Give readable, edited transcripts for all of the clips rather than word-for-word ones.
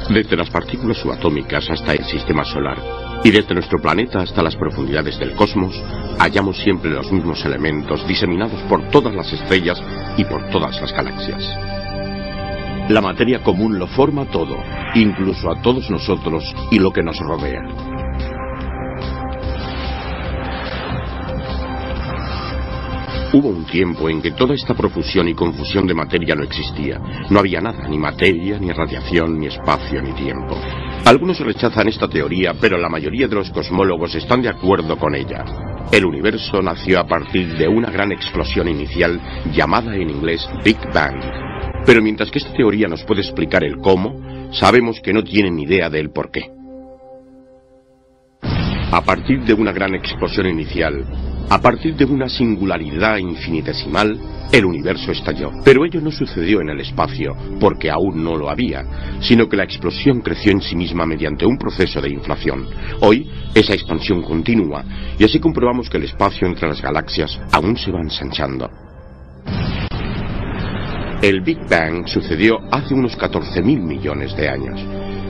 Desde las partículas subatómicas hasta el sistema solar, y desde nuestro planeta hasta las profundidades del cosmos, hallamos siempre los mismos elementos diseminados por todas las estrellas y por todas las galaxias. La materia común lo forma todo, incluso a todos nosotros y lo que nos rodea. Hubo un tiempo en que toda esta profusión y confusión de materia no existía. No había nada, ni materia, ni radiación, ni espacio, ni tiempo. Algunos rechazan esta teoría, pero la mayoría de los cosmólogos están de acuerdo con ella. El universo nació a partir de una gran explosión inicial llamada en inglés Big Bang. Pero mientras que esta teoría nos puede explicar el cómo, sabemos que no tienen idea del por qué. A partir de una gran explosión inicial, a partir de una singularidad infinitesimal, el universo estalló. Pero ello no sucedió en el espacio, porque aún no lo había, sino que la explosión creció en sí misma mediante un proceso de inflación. Hoy, esa expansión continúa, y así comprobamos que el espacio entre las galaxias aún se va ensanchando. El Big Bang sucedió hace unos 14.000 millones de años.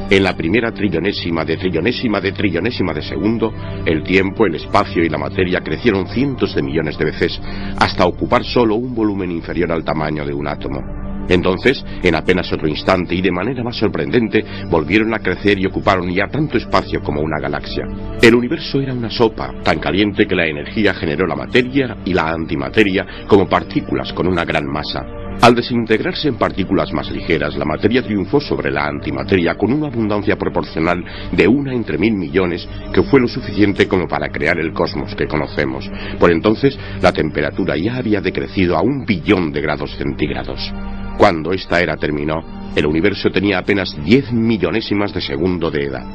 En la primera trillonésima de segundo, el tiempo, el espacio y la materia crecieron cientos de millones de veces hasta ocupar solo un volumen inferior al tamaño de un átomo. Entonces, en apenas otro instante y de manera más sorprendente, volvieron a crecer y ocuparon ya tanto espacio como una galaxia. El universo era una sopa, tan caliente que la energía generó la materia y la antimateria como partículas con una gran masa. Al desintegrarse en partículas más ligeras, la materia triunfó sobre la antimateria con una abundancia proporcional de 1 entre 1000 millones, que fue lo suficiente como para crear el cosmos que conocemos. Por entonces, la temperatura ya había decrecido a 1 billón de grados centígrados. Cuando esta era terminó, el universo tenía apenas 10 millonésimas de segundo de edad.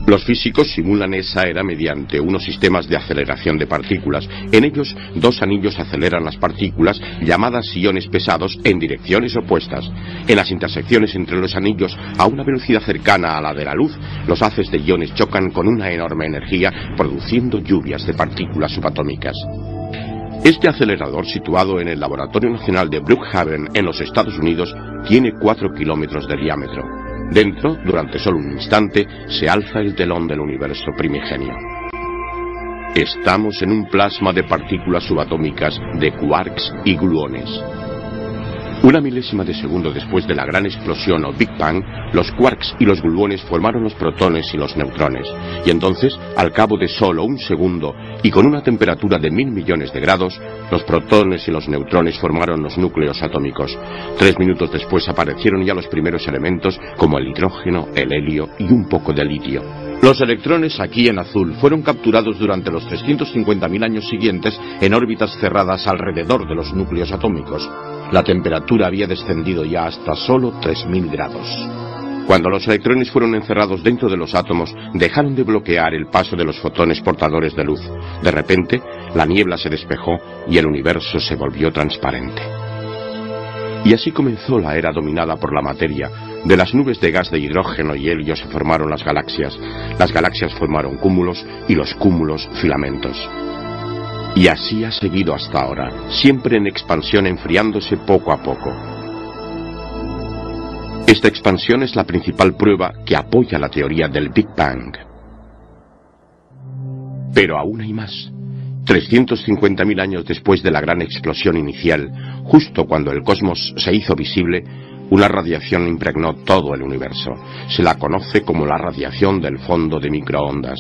Los físicos simulan esa era mediante unos sistemas de aceleración de partículas. En ellos, 2 anillos aceleran las partículas, llamadas iones pesados, en direcciones opuestas. En las intersecciones entre los anillos, a una velocidad cercana a la de la luz, los haces de iones chocan con una enorme energía, produciendo lluvias de partículas subatómicas. Este acelerador, situado en el Laboratorio Nacional de Brookhaven, en los Estados Unidos, tiene 4 kilómetros de diámetro. Dentro, durante solo un instante, se alza el telón del universo primigenio. Estamos en un plasma de partículas subatómicas, de quarks y gluones. 1 milésima de segundo después de la gran explosión o Big Bang, los quarks y los gluones formaron los protones y los neutrones. Y entonces, al cabo de solo 1 segundo, y con una temperatura de 1000 millones de grados, los protones y los neutrones formaron los núcleos atómicos. 3 minutos después aparecieron ya los primeros elementos, como el hidrógeno, el helio y un poco de litio. Los electrones, aquí en azul, fueron capturados durante los 350.000 años siguientes en órbitas cerradas alrededor de los núcleos atómicos. La temperatura había descendido ya hasta solo 3000 grados. Cuando los electrones fueron encerrados dentro de los átomos, dejaron de bloquear el paso de los fotones portadores de luz. De repente, la niebla se despejó y el universo se volvió transparente. Y así comenzó la era dominada por la materia. De las nubes de gas de hidrógeno y helio se formaron las galaxias formaron cúmulos y los cúmulos filamentos. Y así ha seguido hasta ahora, siempre en expansión, enfriándose poco a poco. Esta expansión es la principal prueba que apoya la teoría del Big Bang. Pero aún hay más. 350.000 años después de la gran explosión inicial, justo cuando el cosmos se hizo visible, una radiación impregnó todo el universo. Se la conoce como la radiación del fondo de microondas.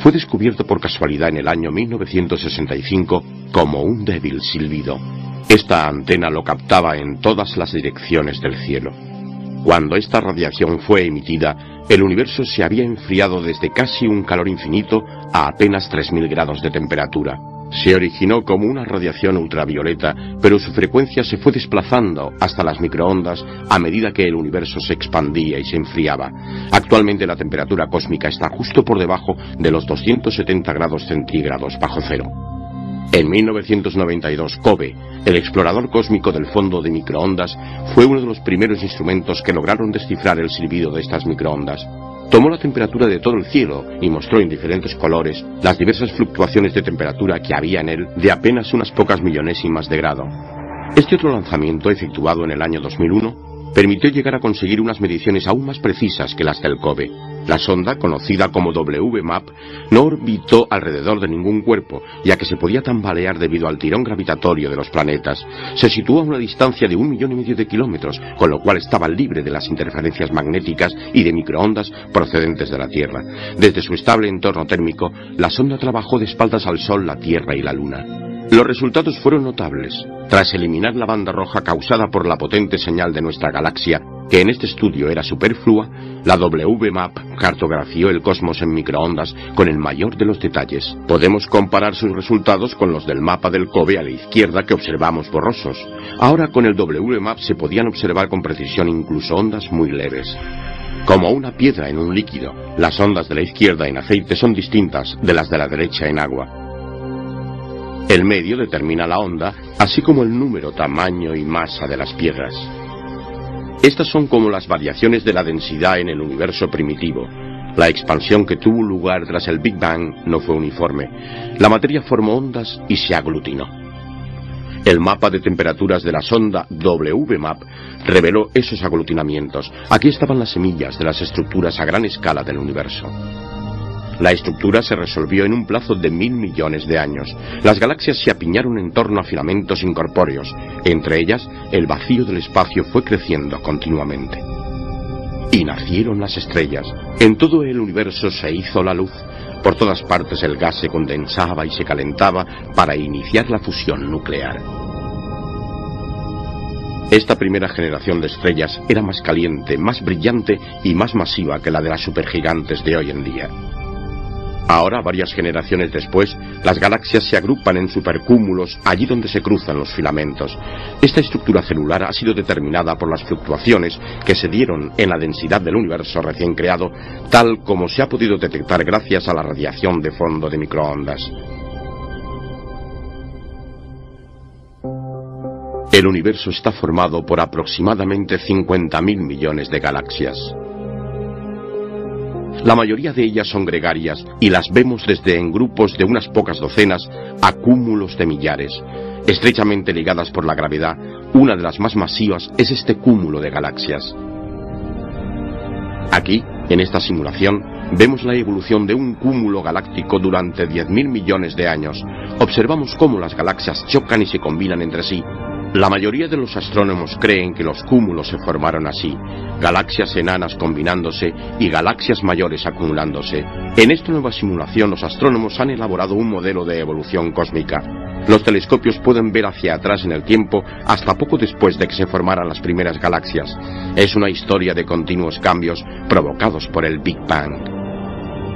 Fue descubierto por casualidad en el año 1965 como un débil silbido. Esta antena lo captaba en todas las direcciones del cielo. Cuando esta radiación fue emitida, el universo se había enfriado desde casi un calor infinito a apenas 3000 grados de temperatura. Se originó como una radiación ultravioleta, pero su frecuencia se fue desplazando hasta las microondas a medida que el universo se expandía y se enfriaba. Actualmente la temperatura cósmica está justo por debajo de los 270 grados centígrados bajo cero. En 1992, COBE, el explorador cósmico del fondo de microondas, fue uno de los primeros instrumentos que lograron descifrar el silbido de estas microondas. Tomó la temperatura de todo el cielo y mostró en diferentes colores las diversas fluctuaciones de temperatura que había en él de apenas unas pocas millonésimas de grado. Este otro lanzamiento, efectuado en el año 2001, permitió llegar a conseguir unas mediciones aún más precisas que las del COBE. La sonda, conocida como WMAP, no orbitó alrededor de ningún cuerpo, ya que se podía tambalear debido al tirón gravitatorio de los planetas. Se situó a una distancia de 1,5 millones de kilómetros, con lo cual estaba libre de las interferencias magnéticas y de microondas procedentes de la Tierra. Desde su estable entorno térmico, la sonda trabajó de espaldas al Sol, la Tierra y la Luna. Los resultados fueron notables. Tras eliminar la banda roja causada por la potente señal de nuestra galaxia, que en este estudio era superflua, la WMAP cartografió el cosmos en microondas con el mayor de los detalles. Podemos comparar sus resultados con los del mapa del COBE a la izquierda que observamos borrosos. Ahora con el WMAP se podían observar con precisión incluso ondas muy leves. Como una piedra en un líquido, las ondas de la izquierda en aceite son distintas de las de la derecha en agua. El medio determina la onda, así como el número, tamaño y masa de las piedras. Estas son como las variaciones de la densidad en el universo primitivo. La expansión que tuvo lugar tras el Big Bang no fue uniforme. La materia formó ondas y se aglutinó. El mapa de temperaturas de la sonda WMAP reveló esos aglutinamientos. Aquí estaban las semillas de las estructuras a gran escala del universo. La estructura se resolvió en un plazo de 1.000 millones de años. Las galaxias se apiñaron en torno a filamentos incorpóreos. Entre ellas, el vacío del espacio fue creciendo continuamente. Y nacieron las estrellas. En todo el universo se hizo la luz. Por todas partes el gas se condensaba y se calentaba para iniciar la fusión nuclear. Esta primera generación de estrellas era más caliente, más brillante y más masiva que la de las supergigantes de hoy en día. Ahora, varias generaciones después, las galaxias se agrupan en supercúmulos allí donde se cruzan los filamentos. Esta estructura celular ha sido determinada por las fluctuaciones que se dieron en la densidad del universo recién creado, tal como se ha podido detectar gracias a la radiación de fondo de microondas. El universo está formado por aproximadamente 50.000 millones de galaxias. La mayoría de ellas son gregarias y las vemos desde en grupos de unas pocas docenas a cúmulos de millares. Estrechamente ligadas por la gravedad, una de las más masivas es este cúmulo de galaxias. Aquí, en esta simulación, vemos la evolución de un cúmulo galáctico durante 10.000 millones de años. Observamos cómo las galaxias chocan y se combinan entre sí. La mayoría de los astrónomos creen que los cúmulos se formaron así, galaxias enanas combinándose y galaxias mayores acumulándose. En esta nueva simulación los astrónomos han elaborado un modelo de evolución cósmica. Los telescopios pueden ver hacia atrás en el tiempo hasta poco después de que se formaran las primeras galaxias. Es una historia de continuos cambios provocados por el Big Bang.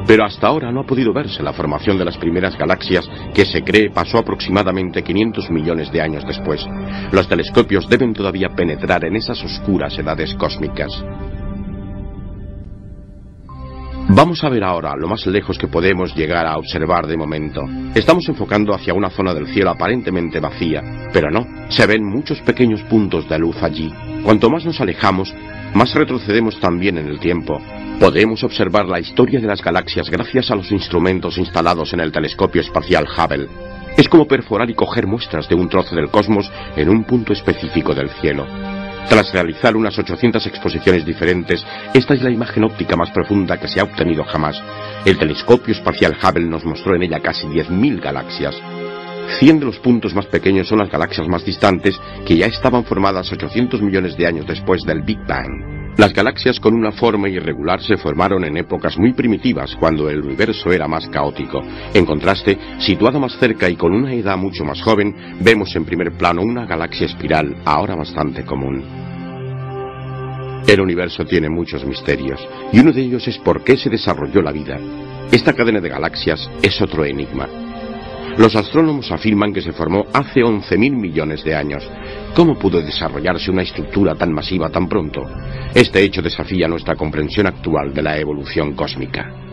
Pero hasta ahora no ha podido verse la formación de las primeras galaxias, que se cree pasó aproximadamente 500 millones de años después. Los telescopios deben todavía penetrar en esas oscuras edades cósmicas. Vamos a ver ahora lo más lejos que podemos llegar a observar de momento. Estamos enfocando hacia una zona del cielo aparentemente vacía, pero no, se ven muchos pequeños puntos de luz allí. Cuanto más nos alejamos, más retrocedemos también en el tiempo. Podemos observar la historia de las galaxias gracias a los instrumentos instalados en el telescopio espacial Hubble. Es como perforar y coger muestras de un trozo del cosmos en un punto específico del cielo. Tras realizar unas 800 exposiciones diferentes, esta es la imagen óptica más profunda que se ha obtenido jamás. El telescopio espacial Hubble nos mostró en ella casi 10.000 galaxias. 100 de los puntos más pequeños son las galaxias más distantes, que ya estaban formadas 800 millones de años después del Big Bang. Las galaxias con una forma irregular se formaron en épocas muy primitivas, cuando el universo era más caótico. En contraste, situada más cerca y con una edad mucho más joven, vemos en primer plano una galaxia espiral, ahora bastante común. El universo tiene muchos misterios, y uno de ellos es por qué se desarrolló la vida. Esta cadena de galaxias es otro enigma. Los astrónomos afirman que se formó hace 11.000 millones de años. ¿Cómo pudo desarrollarse una estructura tan masiva tan pronto? Este hecho desafía nuestra comprensión actual de la evolución cósmica.